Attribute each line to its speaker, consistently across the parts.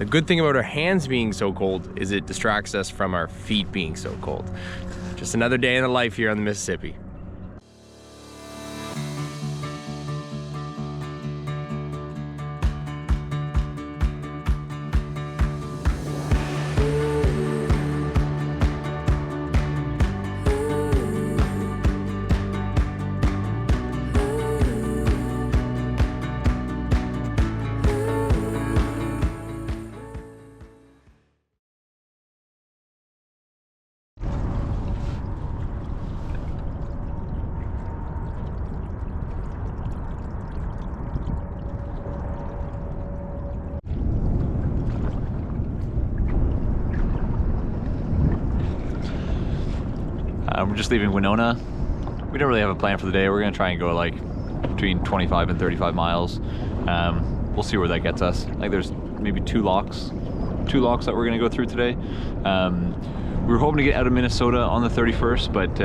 Speaker 1: The good thing about our hands being so cold is it distracts us from our feet being so cold. Just another day in the life here on the Mississippi.
Speaker 2: We're just leaving Winona. We don't really have a plan for the day. We're gonna try and go like between 25 and 35 miles. We'll see where that gets us. Like there's maybe two locks that we're gonna go through today. We were hoping to get out of Minnesota on the 31st, but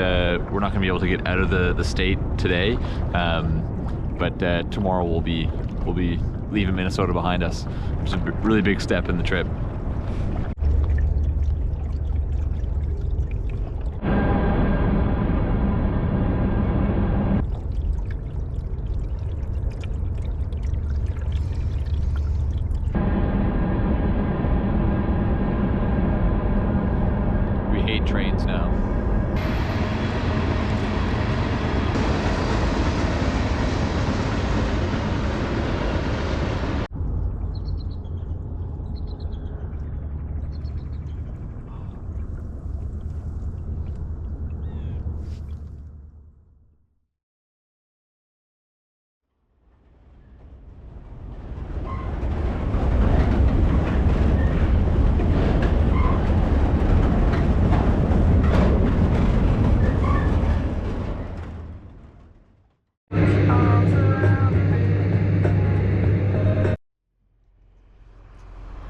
Speaker 2: we're not gonna be able to get out of the state today. But tomorrow we'll be leaving Minnesota behind us, which is a really big step in the trip. Trains now.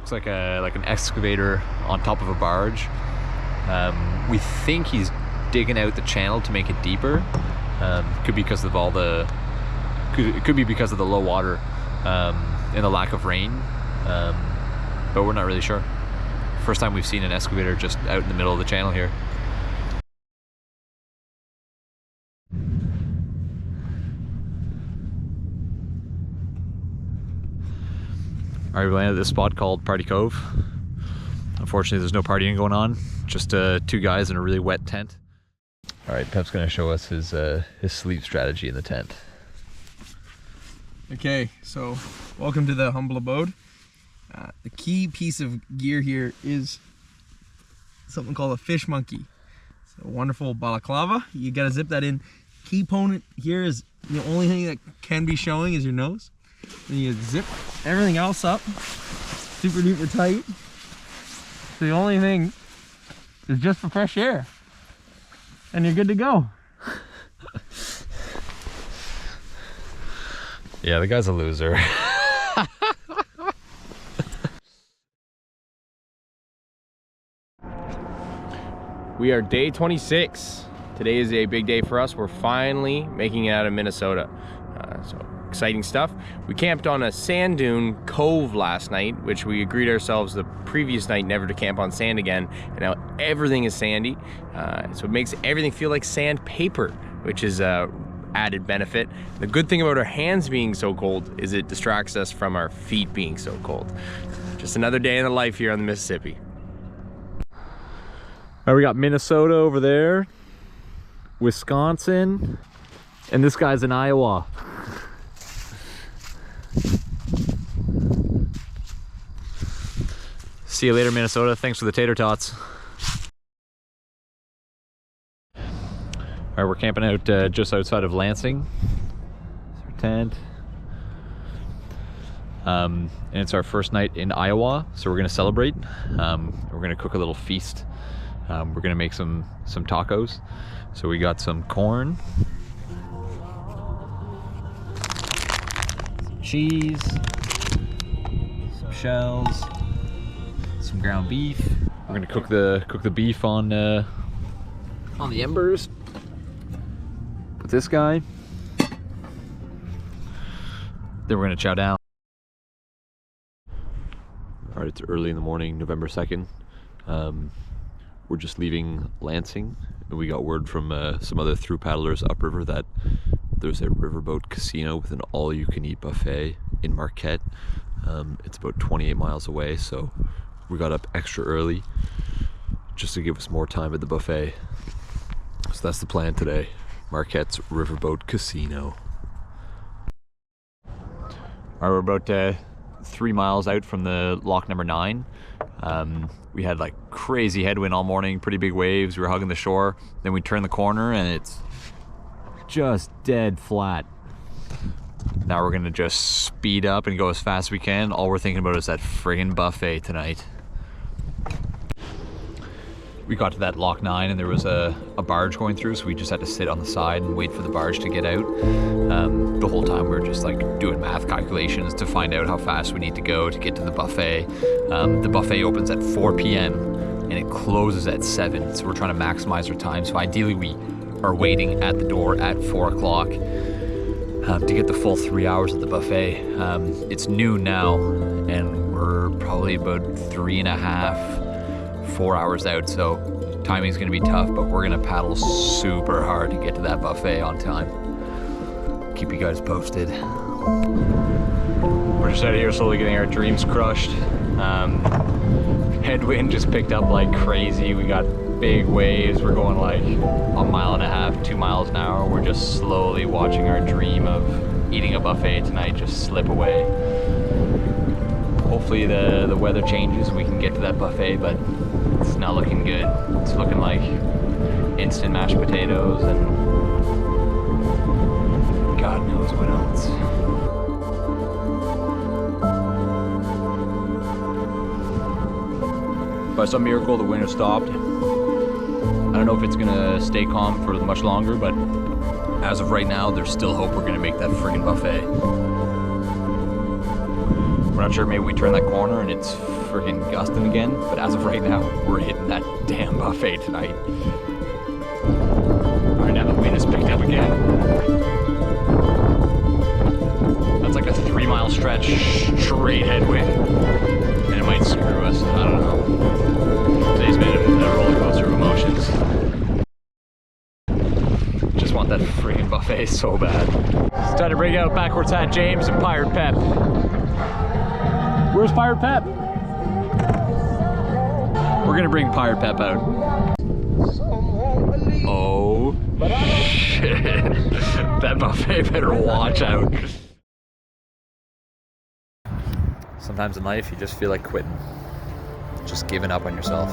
Speaker 2: Looks like an excavator on top of a barge. We think he's digging out the channel to make it deeper. Could be because of it could be because of the low water and the lack of rain, but we're not really sure. First time we've seen an excavator just out in the middle of the channel here. Alright, we landed at this spot called Party Cove. Unfortunately, there's no partying going on, just two guys in a really wet tent. Alright, Pep's gonna show us his sleep strategy in the tent.
Speaker 3: Okay, so welcome to the humble abode. The key piece of gear here is something called a fish monkey. It's a wonderful balaclava. You gotta zip that in. Key component here is the only thing that can be showing is your nose. Then you zip everything else up super duper tight. So the only thing is just for fresh air, and you're good to go.
Speaker 2: Yeah, the guy's a loser.
Speaker 1: We are day 26. Today is a big day for us. We're finally making it out of Minnesota. So exciting stuff. We camped on a sand dune cove last night, which we agreed ourselves the previous night never to camp on sand again, and now everything is sandy. So it makes everything feel like sandpaper, which is a added benefit. The good thing about our hands being so cold is it distracts us from our feet being so cold. Just another day in the life here on the Mississippi.
Speaker 2: All right, we got Minnesota over there, Wisconsin, and this guy's in Iowa. See you later, Minnesota. Thanks for the tater tots. All right, we're camping out just outside of Lansing. It's our tent. And it's our first night in Iowa, so we're gonna celebrate. We're gonna cook a little feast. We're gonna make some tacos. So we got some corn, some cheese, some shells, some ground beef. We're gonna cook the beef on the embers with this guy. Then we're gonna chow down. Alright, It's early in the morning, November 2nd. We're just leaving Lansing, and we got word from some other through paddlers upriver that there's a Riverboat Casino with an all-you-can-eat buffet in Marquette. It's about 28 miles away, so we got up extra early just to give us more time at the buffet. So that's the plan today, Marquette's Riverboat Casino. All right, we're about 3 miles out from the lock number 9. We had like crazy headwind all morning, pretty big waves. We were hugging the shore. Then we turned the corner and it's just dead flat. Now we're gonna just speed up and go as fast as we can. All we're thinking about is that friggin' buffet tonight. We got to that lock 9 and there was a barge going through, so we just had to sit on the side and wait for the barge to get out. The whole time we were just like doing math calculations to find out how fast we need to go to get to the buffet. The buffet opens at 4 p.m. and it closes at 7, so we're trying to maximize our time. So ideally we are waiting at the door at 4 o'clock to get the full 3 hours of the buffet. It's noon now and we're probably about 3.5-4 hours out, so timing's gonna be tough, but we're gonna paddle super hard to get to that buffet on time. Keep you guys posted. We're just out of here slowly getting our dreams crushed. Headwind just picked up like crazy. We got big waves. We're going like 1.5 miles, 2 miles an hour. We're just slowly watching our dream of eating a buffet tonight just slip away. Hopefully the weather changes and we can get to that buffet, but it's not looking good. It's looking like instant mashed potatoes and God knows what else. By some miracle, the wind has stopped. I don't know if it's gonna stay calm for much longer, but as of right now, there's still hope we're gonna make that friggin' buffet. We're not sure, maybe we turn that corner and it's friggin' gusting again, but as of right now, we're hitting that damn buffet tonight. All right, now the wind has picked up again. That's like a 3-mile stretch straight headwind, and it might screw us, I don't know. Today's been a roller coaster of emotions. Just want that friggin' buffet so bad. It's time to bring out Backwards Hat James and Pirate Pep. Where's Pirate Pep? We're gonna bring Pirate Pep out. Oh shit. That buffet better watch out. Sometimes in life you just feel like quitting. Just giving up on yourself.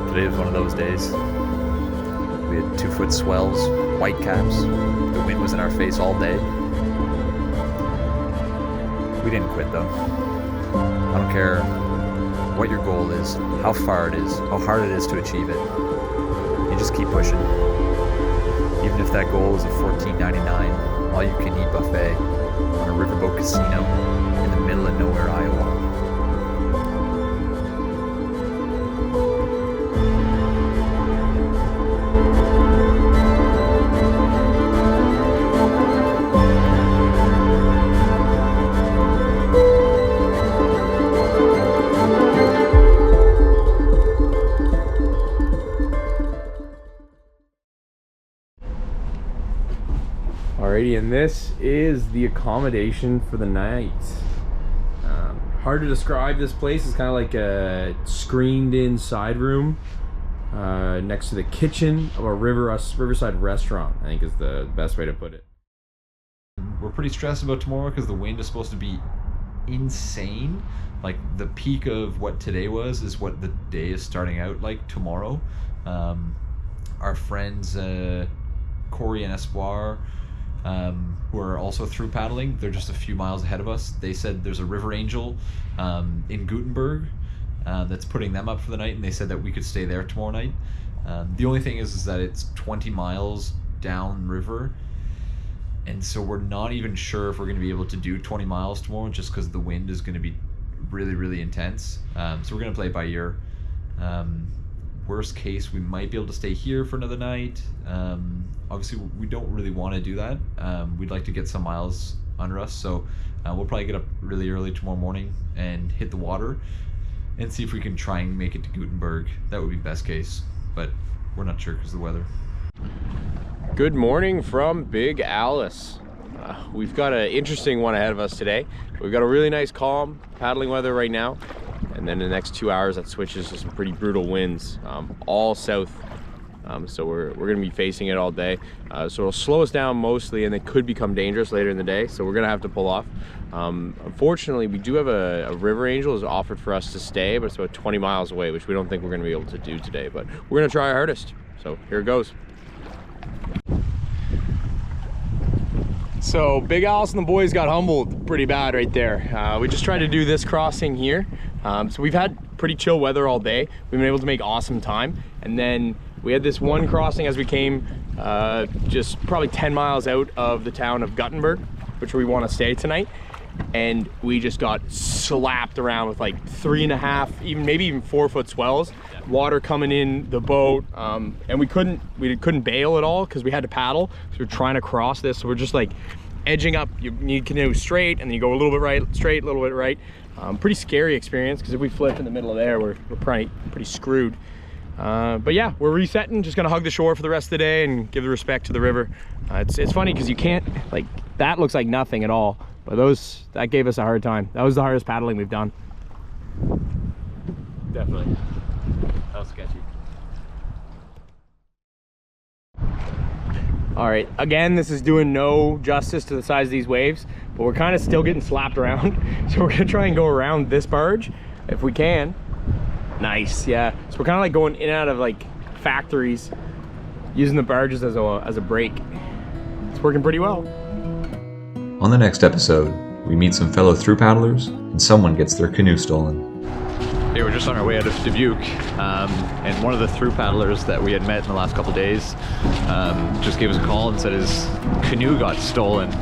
Speaker 2: Today was one of those days. We had 2-foot swells, white caps. The wind was in our face all day. We didn't quit though. I don't care what your goal is, how far it is, how hard it is to achieve it. You just keep pushing. Even if that goal is a $14.99 all-you-can-eat buffet on a Riverboat Casino in the middle of nowhere, Iowa.
Speaker 1: Alrighty, and this is the accommodation for the night. Hard to describe this place. It's kind of like a screened-in side room next to the kitchen of a riverside restaurant, I think is the best way to put it.
Speaker 2: We're pretty stressed about tomorrow because the wind is supposed to be insane. Like the peak of what today was is what the day is starting out like tomorrow. Our friends Corey and Espoir, who are also through paddling, they're just a few miles ahead of us. They said there's a river angel in Gutenberg that's putting them up for the night, and they said that we could stay there tomorrow night. The only thing is that it's 20 miles down river, and so we're not even sure if we're going to be able to do 20 miles tomorrow just because the wind is going to be really intense. So we're going to play it by ear. Worst case, we might be able to stay here for another night. Obviously we don't really want to do that. We'd like to get some miles under us. So we'll probably get up really early tomorrow morning and hit the water and see if we can try and make it to Gutenberg. That would be best case, but we're not sure because of the weather.
Speaker 1: Good morning from Big Alice. We've got an interesting one ahead of us today. We've got a really nice calm paddling weather right now, and then the next 2 hours that switches to some pretty brutal winds, all south. So we're gonna be facing it all day. So it'll slow us down mostly, and it could become dangerous later in the day. So we're gonna have to pull off. Unfortunately, we do have a river angel has offered for us to stay, but it's about 20 miles away, which we don't think we're gonna be able to do today, but we're gonna try our hardest. So here it goes. So Big Alice and the boys got humbled pretty bad right there. We just tried to do this crossing here. So we've had pretty chill weather all day. We've been able to make awesome time. And then we had this one crossing as we came just probably 10 miles out of the town of Gutenberg, which we want to stay tonight. And we just got slapped around with like 3.5, maybe even 4 foot swells, water coming in the boat, and we couldn't bail at all because we had to paddle. So we're trying to cross this. So we're just like edging up. You need canoe straight, and then you go a little bit right, straight, a little bit right. Pretty scary experience because if we flip in the middle of there, we're pretty screwed. But yeah, we're resetting, just gonna hug the shore for the rest of the day and give the respect to the river. It's funny because you can't, like, that looks like nothing at all, but that gave us a hard time. That was the hardest paddling we've done. Definitely. That was sketchy. All right, again, this is doing no justice to the size of these waves, but we're kind of still getting slapped around. So we're gonna try and go around this barge if we can. Nice, yeah. So we're kind of like going in and out of like factories, using the barges as a break. It's working pretty well.
Speaker 4: On the next episode, we meet some fellow through paddlers and someone gets their canoe stolen.
Speaker 2: Hey, we're just on our way out of Dubuque, and one of the through paddlers that we had met in the last couple of days just gave us a call and said his canoe got stolen.